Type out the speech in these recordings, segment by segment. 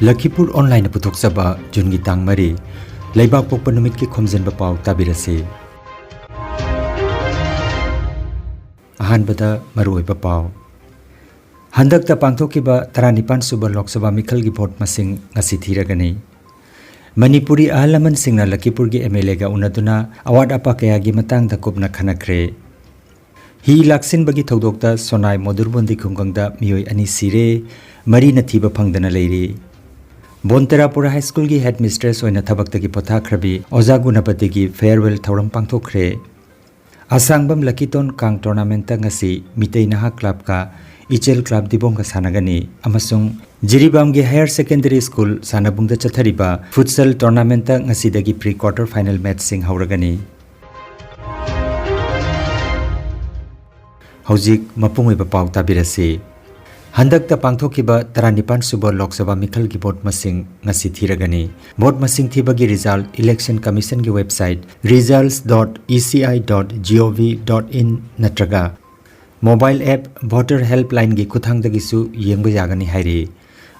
Lakhipur online puthokchaba Jungi tang mari Laibak pokpa numit ki Khomjinba Pao tabirase. Ahanbada maruoiba Pao. Handakta pangthokiba 35 suba Lok Sabha mikhal gi vote masing ngasi thiragani. Manipuri ahalaman singna Lakhipur gi MLA ga unaduna award apa kaya gi matangda kupna khanakre. Hi laksin bagi thodokta Sonai Modurbondi khungkangda miyoi ani sire mari na thiba phangdana leiri. Bonterapura High School ki headmistress oina thabakta ki pothakhrabi Oja Gunapati ki farewell thauram pangthokre. Asangbam Lakiton Kang tournament ta ngasi Mitei Naha club ka Ichel club dibong ka sanagani amasung Jiribam gi higher secondary school sanabungda chathariba futsal tournament ta ngasi dagi pre-quarter final match sing hauragani. Hojik mapungoiba Pao tabirase. Handakta pangthokiba 35 suba Lok Sabha mikhal gi vote masing ngasi thiragani. Vote masing thibagi result election commission gi website results.eci.gov.in natraga mobile app voter helpline gi kuthangdagi su yengba yagani hairi.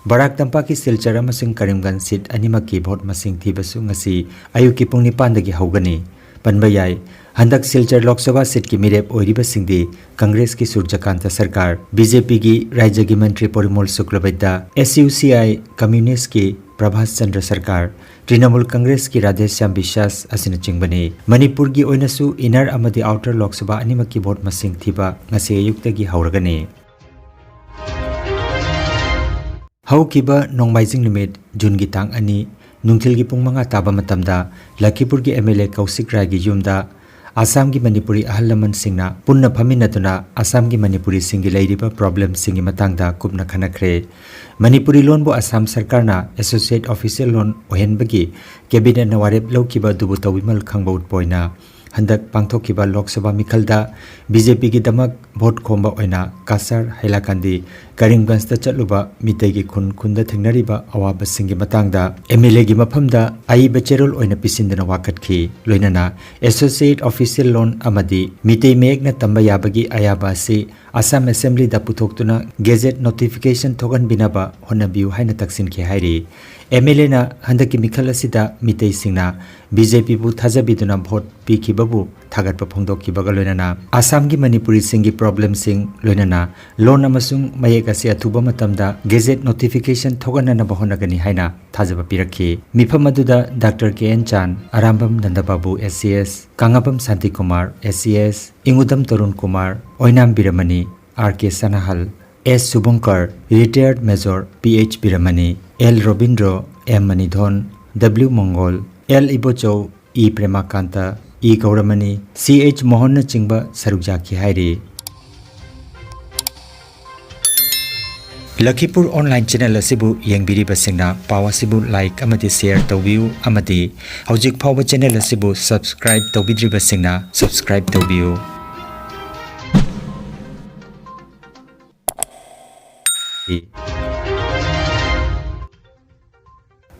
Barak Tampak ki Silchar amasung Karimganj seat animaki vote masing thibasu ngasi ayuki pung 9 dagi haugani. Panbayai Handak Silchar Lok Sabha seat ki mirep oiriba singdi Congress ki Surjakanta Sarkar, BJP ki Rajya gi Mantri Porimol Suklabaida, SUCI Communist ki Prabhas Chandra Sarkar, Trinamool Congress ki Radheshyam Bishas asina chingbani. Manipur gi oinasu inner amadi outer Lok Sabha animaki vote masing thiba ngasi ayukta gi hauragani. Haukiba Nongmaijing numit Jun gi tang ani nungthil gi pung 5 taba matamda Lakhipur gi MLA Kaushik Rai gi yumda Assam gi Manipuri ahalaman singna punna phaminatuna Assam gi Manipuri singi leiriba problem singi matangda kupna khanakre. Manipuri loan bo Assam sarkar na associate official loan ohenbagi cabinet na warep laukiba dubu tawimal khangbaut poina handak pangthokiba Lok Sabha mikhalda BJP gi damak vote khomba oina kasar hailakandi Karimganj ta chatluba mitei gi khunda thengnariba awaba singi matangda MLA gi maphamda ai bacherol oina pisindana wakatki loinana associate official loan amadi mitei mek na tamba yabagi ayaba si Assam Assembly da puthokuna gazette notification thogan binaba honabiu haina taksin ki hairi. MLA na handaki mikhal asida mitei singna BJP bu thajabiduna vote pikibabu thagatpa phongdokkibaga loinana Assam gi Manipuri singi problem sing loinana loan amasung mayek asi athuba matamda gazette notification thoganana bahonagani haina thajaba pirakhi. Mifam aduda Dr. KN Chan, Arambam Nandababu SCS, Kangabam Santi Kumar SCS, Ingudam Tarun Kumar, Oinam Biramani, RK Sanahal, S. Subankar, Retired Major PH Biramani, L. Robindro, M. Manidhon, W. Mongol, L. Ibochou, E. Premakanta, E. Gauramani, CH Mohan Chingba Sarukjaki Hairi. Lakhipur online channel asibu yengbiriba singna Pao asibu like amati share tawbiu amati hojik phawba channel asibu subscribe tawbidriba singna subscribe tawbiu.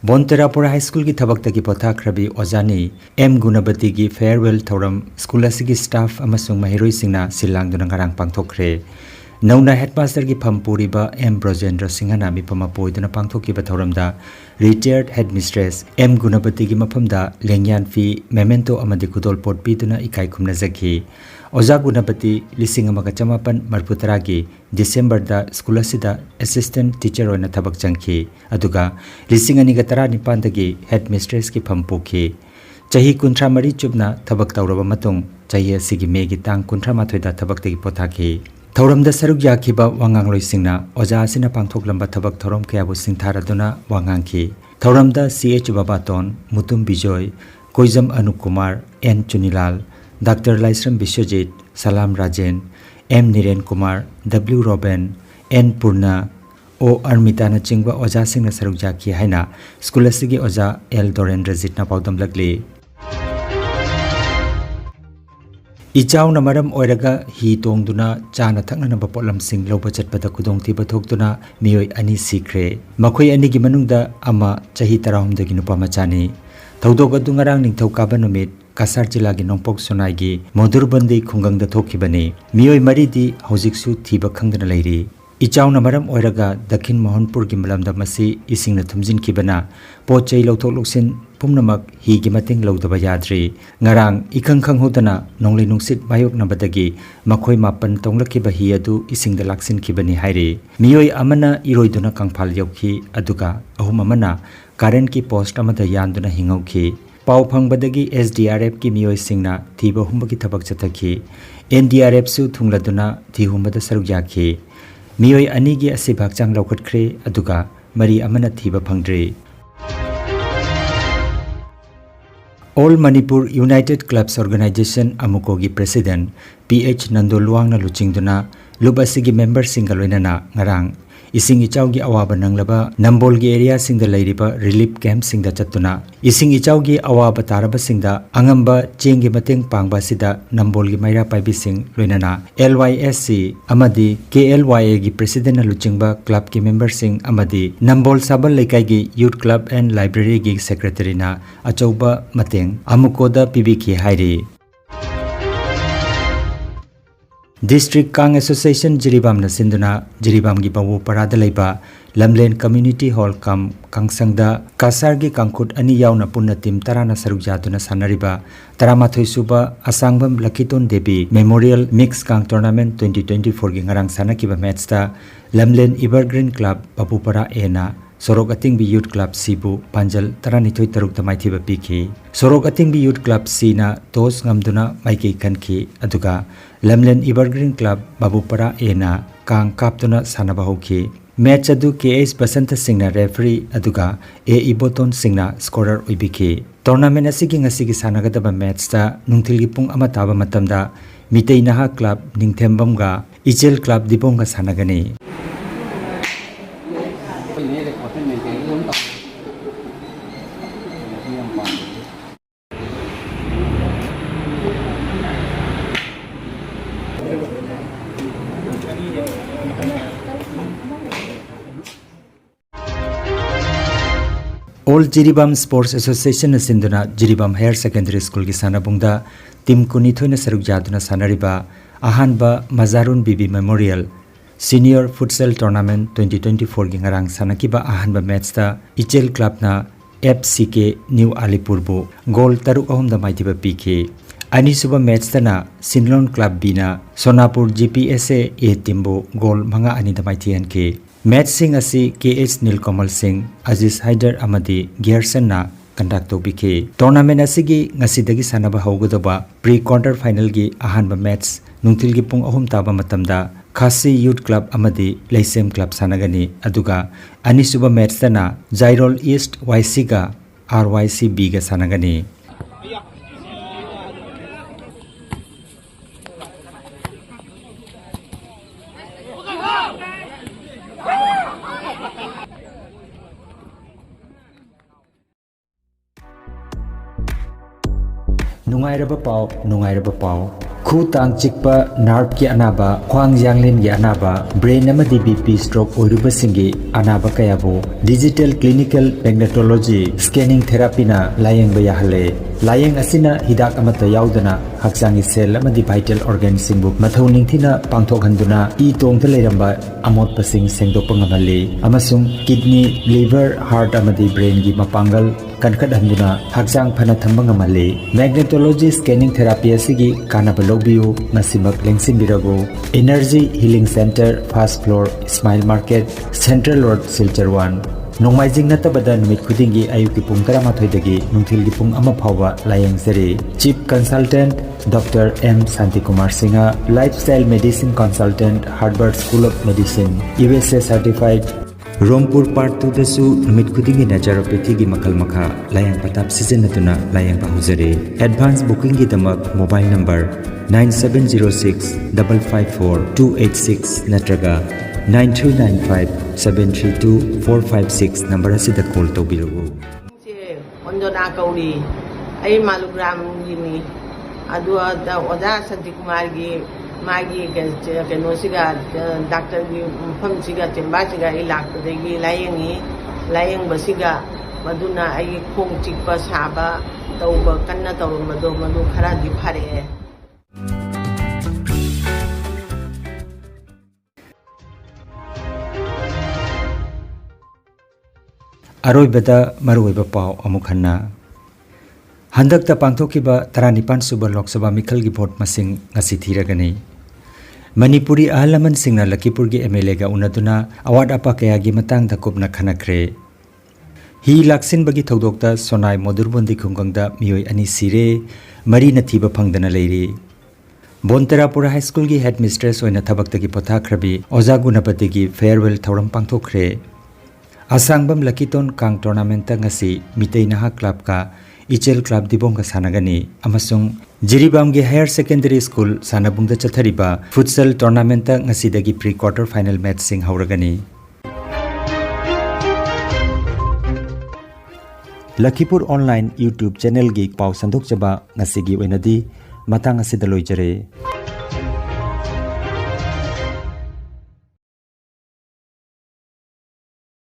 Bonterapura High School ki thabakta ki pothakhrabi Ojani M Gunapati ki farewell thauram school asigi staff amasung mahiroi singna silangduna ngarang pangthokre. Nauna headmaster ki Pampuriba M Brojendra Singhana mipama poiduna pangthokiba thauramda retired headmistress M Gunapati ki maphamda lengyan fi memento amadi kudol pot piduna ikai khumna jaki. Oja Gunapati lising amaga chamapan marputara ki December da school asida assistant teacher oina thabak changki aduga lising ani ga 19 dagi headmistress ki phampokhi. Chahi 13 chubna thabak tawraba matung chahi asigi megi tang 13 da thabak tagi pothaki. Thauramda saruk yakhiba wangang loisingna Oja asina pangthoklamba thabak thorom kayabu singtharaduna wangangki. Thauramda CH Babaton, Mutum Bijoy, Koijam Anukumar, N Chunilal, Dr. Laisram Bishwajit, Salam Rajen, M Niren Kumar, W Robin, N Purna, O Armitana Chingba Oja singna saruk yakhi haina school asigi Oja L Dorendra Jitna paudam lagli. Ichau na maram oiraga hi tongduna chana thakna bapotlam sing loba chatpada kudong tiba thokduna miyoi ani sikre. Makhoi ani gi manungda ama chahi 13 dagi nupa machani. Thodok adu ngarang ningthau kaba numit Kasar jila gi Nongpok Sonai gi Modurbandi khungangda thokibani. Miyoi maridi hojiksu thiba khangdana leiri. इचाउना मरम ओइरगा दक्षिण मोहनपुर की मलमदा मसी इसिंगना थुमजिन किबना पोचै लौथोक लौसिन पुमनमक हिगी मतेंग लौदबा याद्री ngarang ikang khang hodana nonglei nungsit mayok nabadagi makhoi mapan tonglakkiba hi adu isingda laksin kibani hairi miyoi amana iroiduna kangphal yauki aduga ahum amana current ki post amada yanduna hingauki pau phangbadagi SDRF ki miyoi singna thiba humbagi thabak chathaki NDRF su thungladuna thi humbada saruk yaki miyoi anigi asibak chang laukhatre aduga mari amana thiba phangdri All Manipur United Clubs Organization Amukogi President PH Nandoluang na luchingduna lubasigi member singalwenana ngarang ising ichawgi awaba nanglaba nambolgi area singda leiriba relief camp singda chatuna ising ichawgi awaba taraba singda angamba chengi mateng pangba sida nambolgi maira paibi sing loinana LYSC amadi KLYA gi president na luchingba club ki member sing amadi nambol sabal lekai gi youth club and library gi secretary na achauba mateng amukoda pibiki hairi District Kang Association Jiribam na sinduna Jiribam gi bawu parada leiba Lamlen Community Hall kam Kangsangda Kasar gi kangkut ani yauna punna tim tarana saruk jaduna sanariba Taramathoi suba Asangbam Lakiton Devi Memorial Mix Kang Tournament 2024 gi ngarang sanakiba match ta Lamlen Evergreen Club Babupara Ena Sorok Atingbi Youth Club Sibu Panjal Taranithoi Taruk Tamaithiba Piki Sorok Atingbi Youth Club Sina Tos Ngamduna Maiki Kanki Aduga Lamlen Evergreen Club Babupara Ena Kang Kaptuna Sanaba Hoki Match adu KS Basanta Singna referee aduga A Iboton Singna scorer Uibiki Tournament asigi ngasigi sanagadaba match ta nungthilgi pung ama taba matamda Mitei Naha Club Ningthembamga Ichel Club Dibonga sanagani All Jiribam Sports Association Sinduna Jiribam Higher Secondary School ki sanabungda Tim Kunithoina saruk jaduna sanariba Ahanba Mazarun Bibi Memorial Senior Futsal Tournament 2024 gi ngarang sanakiba ahanba match ta Ichel Club na FCK New Alipurbu goal taruk ahum da maitiba PK Ani suba match ta na Sinlon Club Bina Sonapur GPSA A Timbo goal manga ani da maitian ke Match sing asi KH Nilkamal Singh Aziz Haider amadi Gerson na conduct tobike tournament asigi ngasidagi sanaba haugadaba pre quarter final gi ahanba match nungtil gi pung ahum taba matamda Khasi Youth Club amadi Leisem Club sanagani aduga ani suba match tana Jairol East YC ga RYCB ga sanagani Nungairaba pau khu tang chikpa nerve ki anaba khwang janglin gi anaba brain amadi BP stroke oiruba singi anaba kayabu digital clinical magnetology scanning therapy na layeng ba yahale layeng asina hidak amata yaudana hakchangi cell amadi vital organ singbu mathau ningthina pangthok handuna I tongta leiramba amot pasing sengdokpa ngamali amasung kidney liver heart amadi brain gi mapangal kankat handuna hakchang phana thamba ngamali magnetology scanning therapy asigi kanaba lobbiu nasimak lengsin birago energy healing center first floor smile market central road silchar 1 Nongmaijing natabada numit khudingi ayuki pung 13 dagi nungthilgi pung ama phawba layeng seri chief consultant Dr. M. Santikumar Singha lifestyle medicine consultant Harvard School of Medicine USA certified Rompur Part 2 dasu numit khudingi naturopathy gi makal makha layang patap sijenatuna layang bahujare advance booking gi damak mobile number 9706 554 286 natraga 9395732456 number asida call tawbirugu ondona kauri ai malugram gini adu ada oda Santikumar gi magi keno siga doctor gi pham siga chemba siga ilak degi layeng basiga maduna ai khong chikpa saba tawba kanna tawmado madu khara di phare अरोइबदा मरुइबा पाव अमुक हन्ना हंदकता पांथोखिबा 39 सुबा लोकसभा मिखल की vote मसिंग ngasi thiragani Manipuri अहल लमन सिंगना लखीपुर की MLA गा उनदुना award अपा कया की मतंग दा कुपना खनखरे ही लाक्सिन बगी थौदोक्ता सोनाई मोदुरबोंदी खुंगंगदा मियोय अनि सिरे मरी नथीबा फंगदना लेरी बोनतेरापुरा हाई स्कूल की हेड मिस्ट्रेस ओइना थबक्तगी पोथाख्रबी ओजा गुणपति की फेयरवेल थौरम पांथोखरे असांगबम लकीटोन कांग टूर्नामेंट ngasi मितै नहा क्लब का इचेल क्लब दिबोंग का सानागनी अमसुंग जिरीबाम की हायर सेकेंडरी स्कूल सानाबुंगदा चथरिबा फुटसल टूर्नामेंट ngasi दगी प्री क्वार्टर फाइनल मैच सिंग हौरगनी लखीपुर ऑनलाइन यूट्यूब चैनल की पाव संदोक जबा ngasi gi oinadi matang asida loijare